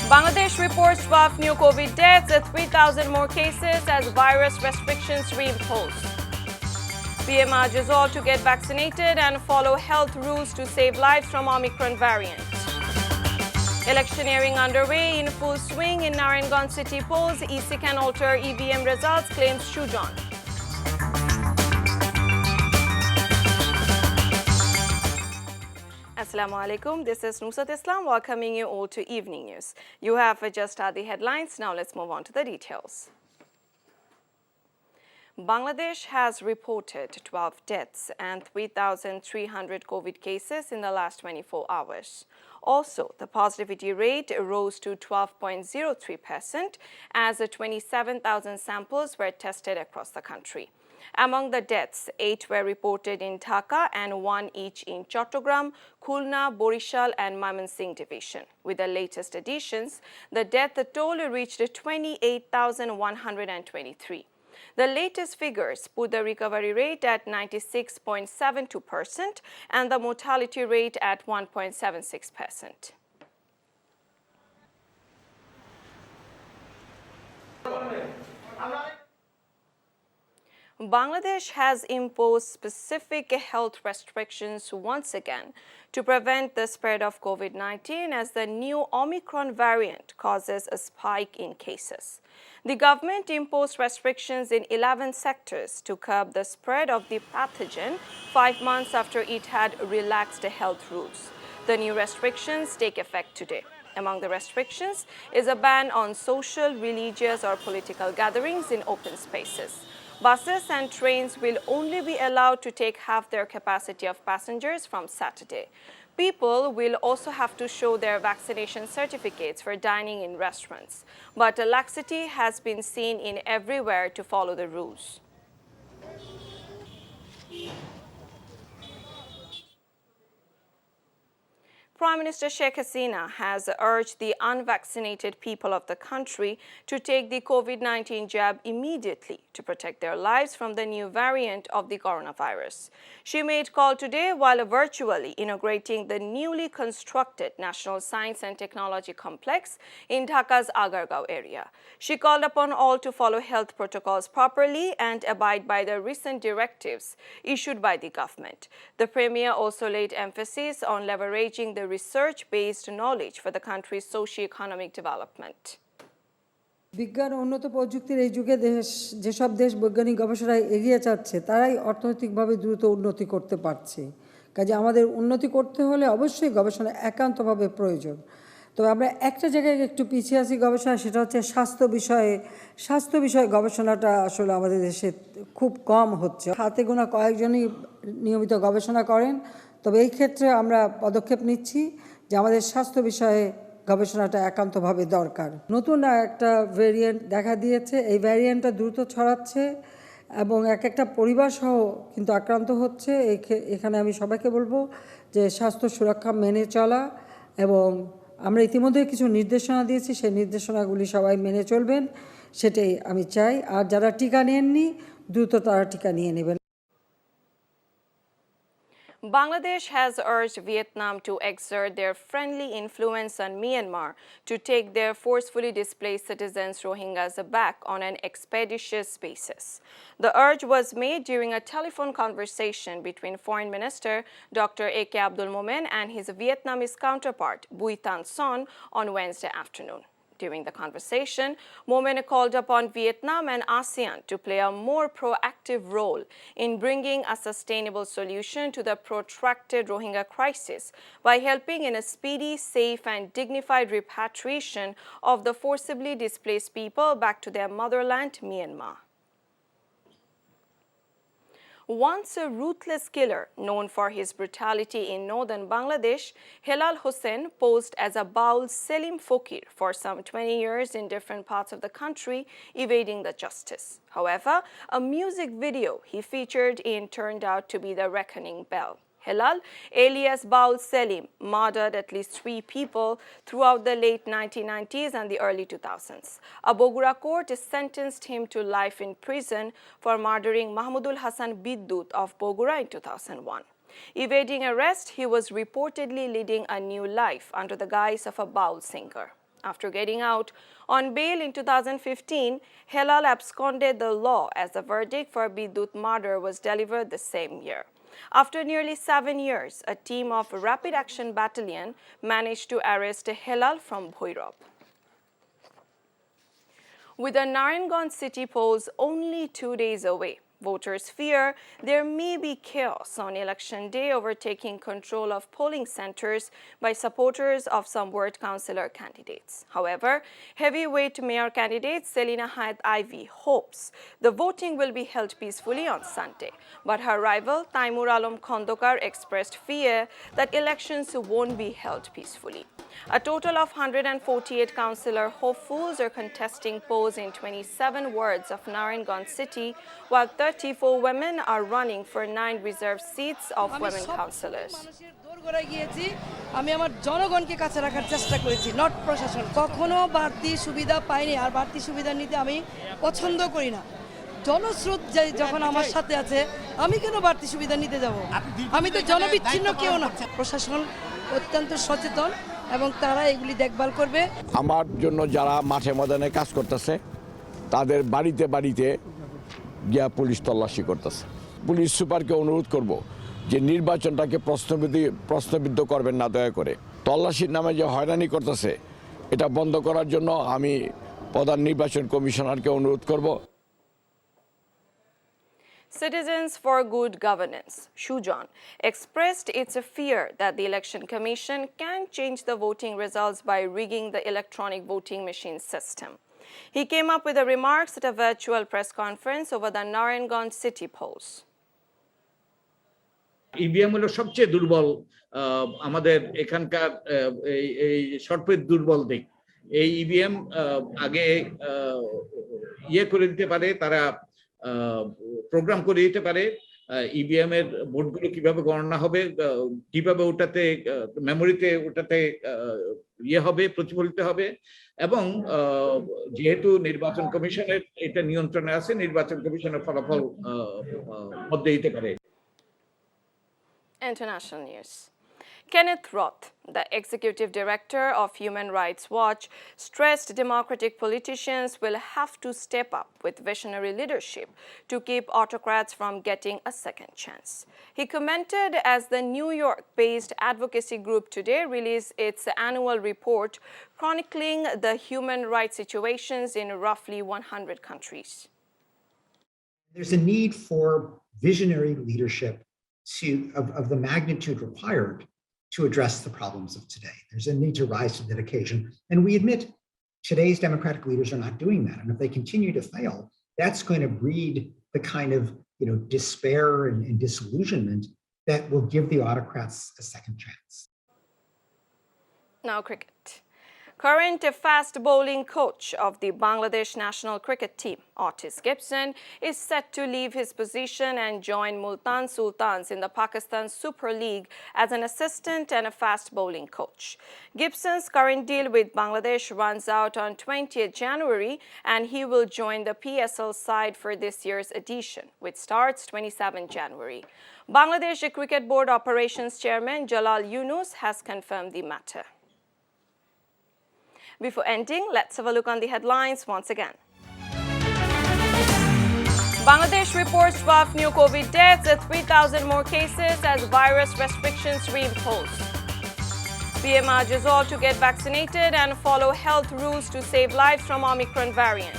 Bangladesh reports 12 new COVID deaths and 3,000 more cases as virus restrictions reimposed. PM urges all to get vaccinated and follow health rules to save lives from Omicron variant. Electioneering underway in full swing in Narayanganj city polls. EC can alter EVM results, claims Shujan. Assalamu alaikum. This is Nusrat Islam welcoming you all to Evening News. You have just heard the headlines. Now let's move on to the details. Bangladesh has reported 12 deaths and 3,300 COVID cases in the last 24 hours. Also, the positivity rate rose to 12.03% as 27,000 samples were tested across the country. Among the deaths, 8 were reported in Dhaka and 1 each in Chattogram, Khulna, Borishal and Mymensingh division. With the latest additions, the death toll reached 28,123. The latest figures put the recovery rate at 96.72% and the mortality rate at 1.76%. Bangladesh has imposed specific health restrictions once again to prevent the spread of COVID-19 as the new Omicron variant causes a spike in cases. The government imposed restrictions in 11 sectors to curb the spread of the pathogen 5 months after it had relaxed health rules. The new restrictions take effect today. Among the restrictions is a ban on social, religious or political gatherings in open spaces. Buses and trains will only be allowed to take half their capacity of passengers from Saturday. People will also have to show their vaccination certificates for dining in restaurants. But a laxity has been seen in everywhere to follow the rules. Prime Minister Sheikh Hasina has urged the unvaccinated people of the country to take the COVID-19 jab immediately to protect their lives from the new variant of the coronavirus. She made call today while virtually inaugurating the newly constructed National Science and Technology Complex in Dhaka's Agargaon area. She called upon all to follow health protocols properly and abide by the recent directives issued by the government. The Premier also laid emphasis on leveraging the research-based knowledge for the country's socio-economic development. বিজ্ঞান উন্নত প্রযুক্তির এই যুগে যেসব দেশ বৈজ্ঞানিক গবেষণায় এগিয়ে যাচ্ছে তারাই অর্থনৈতিকভাবে দ্রুত উন্নতি করতে পারছে। কাজে আমাদের উন্নতি করতে হলে অবশ্যই গবেষণা একান্তভাবে প্রয়োজন। তবে আমরা একটা জায়গায় একটু পিছিয়ে আছি গবেষণা, সেটা হচ্ছে স্বাস্থ্য বিষয়ে গবেষণাটা আসলে আমাদের দেশে খুব কম হচ্ছে। হাতে গোনা কয়েকজনই নিয়মিত গবেষণা করেন। তবে এই ক্ষেত্রে আমরা পদক্ষেপ নিচ্ছি যে আমাদের স্বাস্থ্য বিষয়ে গবেষণাটা একান্তভাবে দরকার। নতুন একটা ভ্যারিয়েন্ট দেখা দিয়েছে, এই ভ্যারিয়েন্টটা দ্রুত ছড়াচ্ছে এবং একটা পরিবার সহ কিন্তু আক্রান্ত হচ্ছে। এখানে আমি সবাইকে বলবো যে স্বাস্থ্য সুরক্ষা মেনে চলা, এবং আমরা ইতিমধ্যে কিছু নির্দেশনা দিয়েছি, সেই নির্দেশনাগুলি সবাই মেনে চলবেন সেটাই আমি চাই। আর যারা টিকা নেননি দ্রুত তারা টিকা নিয়ে নেবেন। Bangladesh has urged Vietnam to exert their friendly influence on Myanmar to take their forcefully displaced citizens Rohingyas back on an expeditious basis. The urge was made during a telephone conversation between Foreign Minister Dr. A.K. Abdul Momen and his Vietnamese counterpart Bui Tan Son on Wednesday afternoon. During the conversation, Momen called upon Vietnam and ASEAN to play a more proactive role in bringing a sustainable solution to the protracted Rohingya crisis by helping in a speedy, safe and dignified repatriation of the forcibly displaced people back to their motherland, Myanmar. Once a ruthless killer known for his brutality in northern Bangladesh, Helal Hossain posed as a Baul Selim Fakir for some 20 years in different parts of the country, evading the justice. However, a music video he featured in turned out to be the reckoning bell. Helal, alias Baul Selim, murdered at least 3 people throughout the late 1990s and the early 2000s. A Bogura court sentenced him to life in prison for murdering Mahmudul Hassan Biddut of Bogura in 2001. Evading arrest, he was reportedly leading a new life under the guise of a Baul singer. After getting out on bail in 2015, Helal absconded the law as the verdict for Bidut murder was delivered the same year. After nearly 7 years, a team of Rapid Action Battalion managed to arrest Helal from Bhoirab. With the Naranganj city polls only 2 days away, voters fear there may be chaos on election day, overtaking control of polling centers by supporters of some ward councillor candidates. However, heavyweight mayor candidate Selina Hayat Ivy hopes the voting will be held peacefully on Sunday. But her rival Taimur Alam Khondokar expressed fear that elections won't be held peacefully. A total of 148 councillor hopefuls are contesting polls in 27 wards of Naranganj city, while 34 women are running for 9 reserved seats of women councillors. আমি আমার জনগণকে কাছে রাখার চেষ্টা করেছি, not প্রশাসন। কখনো বাড়তি সুবিধা পাইনি, আর বাড়তি সুবিধা নিতে আমি পছন্দ করি না। জনস্রোত যখন আমার সাথে আছে, আমি কেন বাড়তি সুবিধা নিতে যাব? আমি তো জনবিচ্ছিন্ন কেউ না। প্রশাসন অত্যন্ত সচেতন এবং তারা এগুলি দেখভাল করবে। আমার জন্য যারা মাঠে ময়দানে কাজ করতেছে তাদের বাড়িতে বাড়িতে গিয়া পুলিশ তল্লাশি করতেছে। পুলিশ সুপারকে অনুরোধ করব যে নির্বাচনটাকে প্রশ্নবিদ্ধ করবেন না, দয়া করে তল্লাশির নামে যে হয়রানি করতেছে এটা বন্ধ করার জন্য আমি প্রধান নির্বাচন কমিশনারকে অনুরোধ করব। Citizens for Good Governance, Shujon, expressed its fear that the Election Commission can change the voting results by rigging the electronic voting machine system. He came up with the remarks at a virtual press conference over the Naranganj city polls. EVM হলো সবচেয়ে দুর্বল, আমাদের এখানকার এই সর্বের দুর্বল দিক। এই EVM আগে ইয়ে করে দিতে পারে, তারা প্রোগ্রাম করে দিতে পারে ইভিএম এর ভোটগুলো কিভাবে গণনা হবে, কিভাবে ওটাতে মেমোরিতে ওটাতে ইয়ে হবে, প্রতিফলিত হবে। এবং যেহেতু নির্বাচন কমিশনের এটা নিয়ন্ত্রণে আছে, নির্বাচন কমিশনের ফলাফল মধ্যে দিতে পারে। International news. Kenneth Roth, the executive director of Human Rights Watch, stressed democratic politicians will have to step up with visionary leadership to keep autocrats from getting a second chance. He commented as the New York-based advocacy group today released its annual report chronicling the human rights situations in roughly 100 countries. There's a need for visionary leadership of the magnitude required to address the problems of today. There's a need to rise to that occasion. And we admit today's democratic leaders are not doing that. And if they continue to fail, that's going to breed the kind of despair and disillusionment that will give the autocrats a second chance. Now cricket. Current fast bowling coach of the Bangladesh national cricket team, Otis Gibson, is set to leave his position and join Multan Sultans in the Pakistan Super League as an assistant and a fast bowling coach. Gibson's current deal with Bangladesh runs out on 20th January, and he will join the PSL side for this year's edition, which starts 27 January. Bangladesh Cricket Board Operations Chairman Jalal Yunus has confirmed the matter. Before ending, let's have a look on the headlines once again. Bangladesh reports 12 new COVID deaths and 3,000 more cases as virus restrictions reimposed. PM urges all to get vaccinated and follow health rules to save lives from Omicron variant.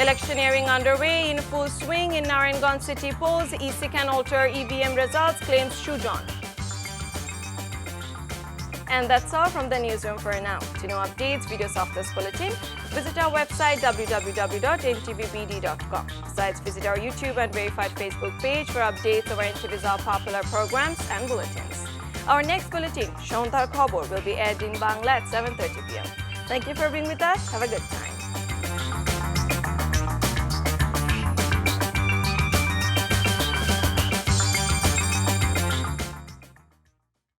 Electioneering underway in full swing in Naranganj city polls. EC can alter EVM results, claims Shujon. And that's all from the newsroom for now. To know updates, videos of this bulletin, visit our website www.ntvbd.com. Besides, visit our YouTube and verified Facebook page for updates of our NTV's popular programs and bulletins. Our next bulletin, Shontar Khobor, will be aired in Bangla at 7:30 p.m. Thank you for being with us. Have a good time.